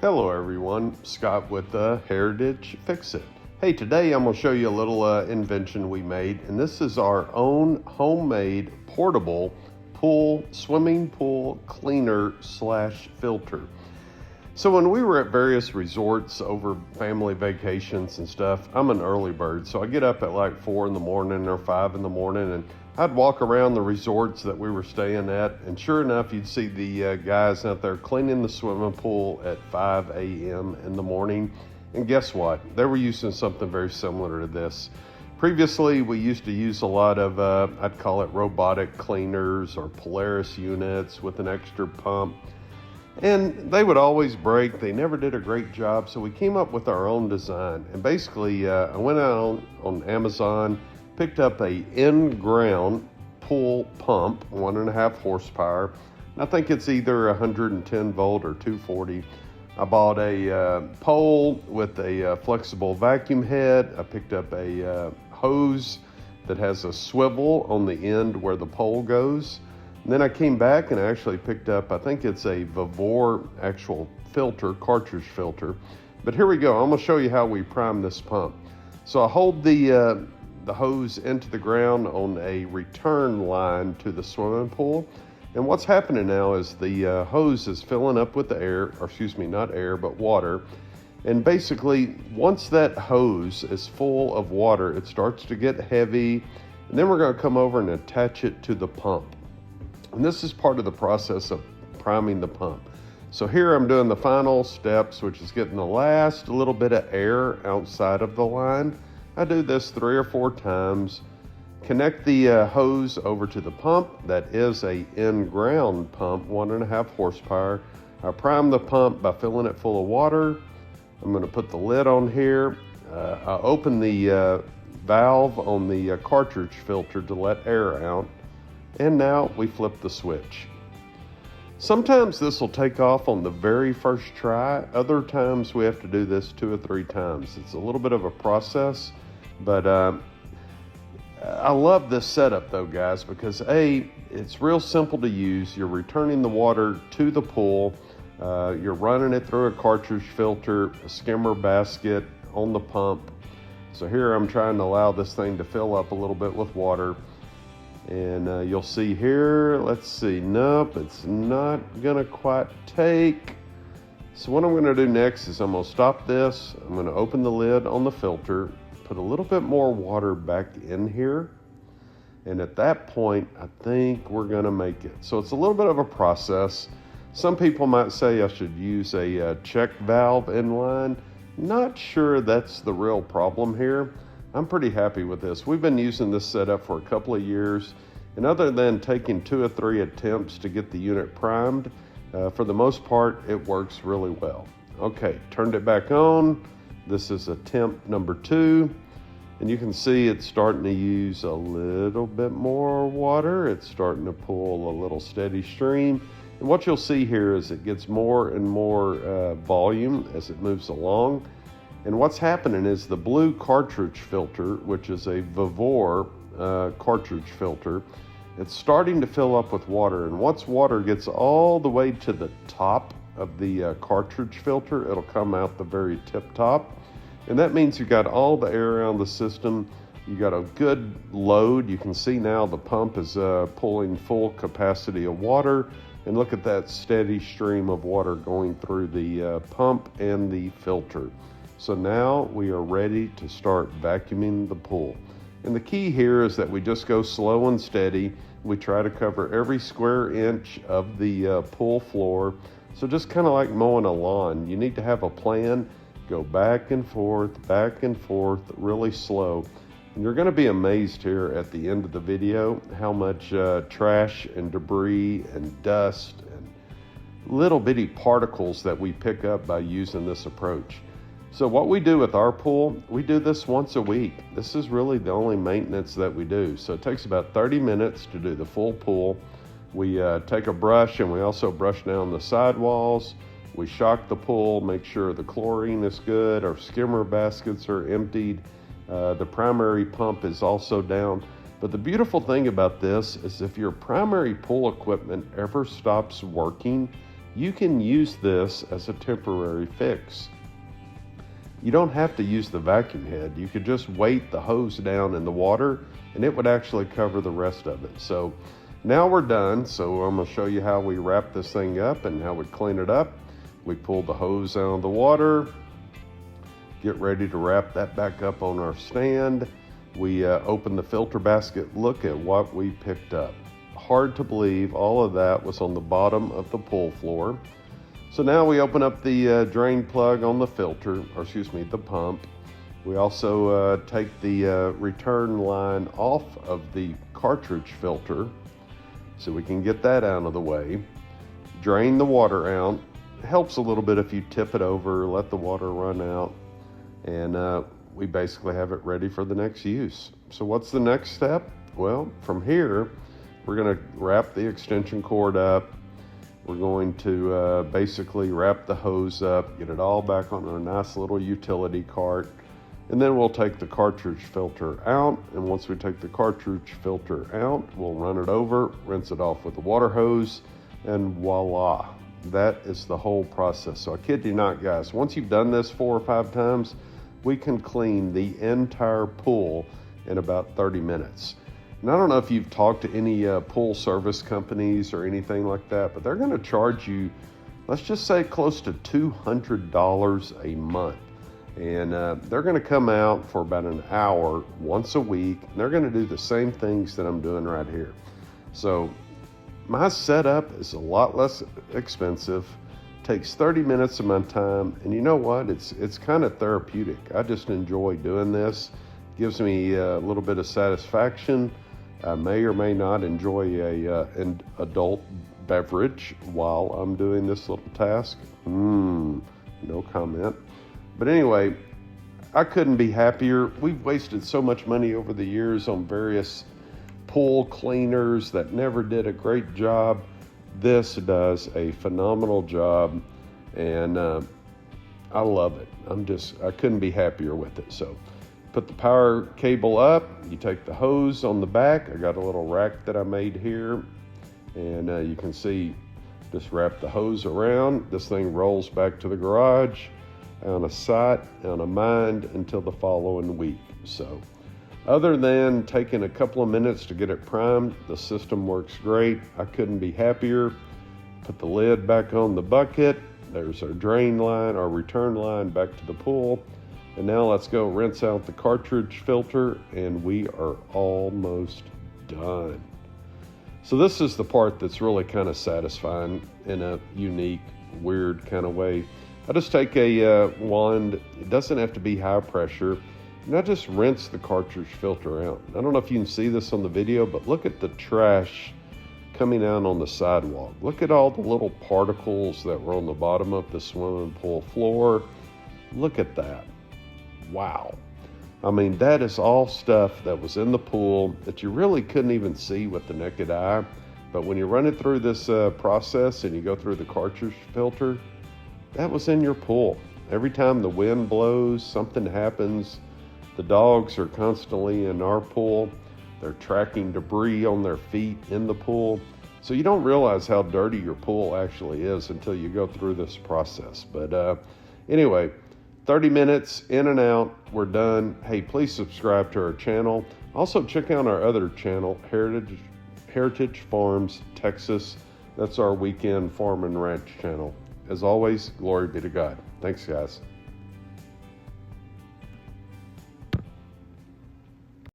Hello everyone, Scott with Heritage Fix-It. Hey, today I'm going to show you a little invention we made, and this is our own homemade portable swimming pool cleaner / filter. So when we were at various resorts over family vacations and stuff, I'm an early bird, so I get up at like 4 in the morning or 5 in the morning, and I'd walk around the resorts that we were staying at, and sure enough, you'd see the guys out there cleaning the swimming pool at 5 a.m. in the morning. And guess what? They were using something very similar to this. Previously, we used to use a lot of, I'd call it robotic cleaners or Polaris units with an extra pump. And they would always break. They never did a great job. So we came up with our own design. And basically, I went out on Amazon, picked up a in-ground pool pump, 1.5 horsepower. And I think it's either 110 volt or 240. I bought a pole with a flexible vacuum head. I picked up a hose that has a swivel on the end where the pole goes. And then I came back and I actually picked up, I think it's a Vavor actual filter, cartridge filter. But here we go. I'm going to show you how we prime this pump. So I hold the hose into the ground on a return line to the swimming pool. And what's happening now is the hose is filling up with the air, or excuse me, not air, but water. And basically, once that hose is full of water, it starts to get heavy. And then we're going to come over and attach it to the pump. And this is part of the process of priming the pump. So here I'm doing the final steps, which is getting the last little bit of air outside of the line. I do this 3 or 4 times. Connect the hose over to the pump. That is a in-ground pump, 1.5 horsepower. I prime the pump by filling it full of water. I'm going to put the lid on here. I open the valve on the cartridge filter to let air out. And now we flip the switch. Sometimes this will take off on the very first try. Other times we have to do this 2 or 3 times. It's a little bit of a process, but I love this setup though, guys, because it's real simple to use. You're returning the water to the pool. You're running it through a cartridge filter, a skimmer basket on the pump. So here I'm trying to allow this thing to fill up a little bit with water. And you'll see here, let's see, nope, it's not gonna quite take. So what I'm gonna do next is I'm gonna stop this. I'm gonna open the lid on the filter, put a little bit more water back in here. And at that point, I think we're gonna make it. So it's a little bit of a process. Some people might say I should use a check valve in line. Not sure that's the real problem here. I'm pretty happy with this. We've been using this setup for a couple of years, and other than taking 2 or 3 attempts to get the unit primed, for the most part, it works really well. Okay, turned it back on. This is attempt number 2, and you can see it's starting to use a little bit more water. It's starting to pull a little steady stream. And what you'll see here is it gets more and more volume as it moves along. And what's happening is the blue cartridge filter, which is a Vavor cartridge filter, it's starting to fill up with water. And once water gets all the way to the top of the cartridge filter, it'll come out the very tip top. And that means you got all the air around the system. You got a good load. You can see now the pump is pulling full capacity of water. And look at that steady stream of water going through the pump and the filter. So now we are ready to start vacuuming the pool. And the key here is that we just go slow and steady. We try to cover every square inch of the pool floor. So just kind of like mowing a lawn, you need to have a plan. Go back and forth, really slow. And you're going to be amazed here at the end of the video how much trash and debris and dust and little bitty particles that we pick up by using this approach. So what we do with our pool, we do this once a week. This is really the only maintenance that we do. So it takes about 30 minutes to do the full pool. We take a brush and we also brush down the sidewalls. We shock the pool, make sure the chlorine is good, our skimmer baskets are emptied. The primary pump is also down. But the beautiful thing about this is if your primary pool equipment ever stops working, you can use this as a temporary fix. You don't have to use the vacuum head. You could just weight the hose down in the water and it would actually cover the rest of it. So now we're done. So I'm gonna show you how we wrap this thing up and how we clean it up. We pull the hose out of the water, get ready to wrap that back up on our stand. We open the filter basket, look at what we picked up. Hard to believe all of that was on the bottom of the pool floor. So now we open up the drain plug on the filter, or excuse me, the pump. We also take the return line off of the cartridge filter so we can get that out of the way. Drain the water out. It helps a little bit if you tip it over, let the water run out, and we basically have it ready for the next use. So what's the next step? Well, from here, we're gonna wrap the extension cord up. We're going to basically wrap the hose up, get it all back on our nice little utility cart, and then we'll take the cartridge filter out. And once we take the cartridge filter out, we'll run it over, rinse it off with the water hose, and voila. That is the whole process. So I kid you not, guys, once you've done this 4 or 5 times, we can clean the entire pool in about 30 minutes. And I don't know if you've talked to any pool service companies or anything like that, but they're going to charge you, let's just say, close to $200 a month. And they're going to come out for about an hour once a week, and they're going to do the same things that I'm doing right here. So my setup is a lot less expensive, takes 30 minutes of my time, and you know what? It's kind of therapeutic. I just enjoy doing this. Gives me a little bit of satisfaction. I may or may not enjoy an adult beverage while I'm doing this little task. No comment. But anyway, I couldn't be happier. We've wasted so much money over the years on various pool cleaners that never did a great job. This does a phenomenal job, and I love it. I couldn't be happier with it. So put the power cable up, you take the hose on the back. I got a little rack that I made here, and you can see, just wrap the hose around. This thing rolls back to the garage on a sight, on a mind until the following week. So other than taking a couple of minutes to get it primed, the system works great. I couldn't be happier. Put the lid back on the bucket. There's our drain line, our return line back to the pool. And now let's go rinse out the cartridge filter, and we are almost done. So this is the part that's really kind of satisfying in a unique, weird kind of way. I just take a wand. It doesn't have to be high pressure. And I just rinse the cartridge filter out. I don't know if you can see this on the video, but look at the trash coming out on the sidewalk. Look at all the little particles that were on the bottom of the swimming pool floor. Look at that. Wow. I mean, that is all stuff that was in the pool that you really couldn't even see with the naked eye. But when you run it through this process and you go through the cartridge filter, that was in your pool. Every time the wind blows, something happens. The dogs are constantly in our pool. They're tracking debris on their feet in the pool. So you don't realize how dirty your pool actually is until you go through this process. But anyway, 30 minutes in and out, we're done. Hey, please subscribe to our channel. Also check out our other channel, Heritage Farms Texas. That's our weekend farm and ranch channel. As always, glory be to God. Thanks, guys.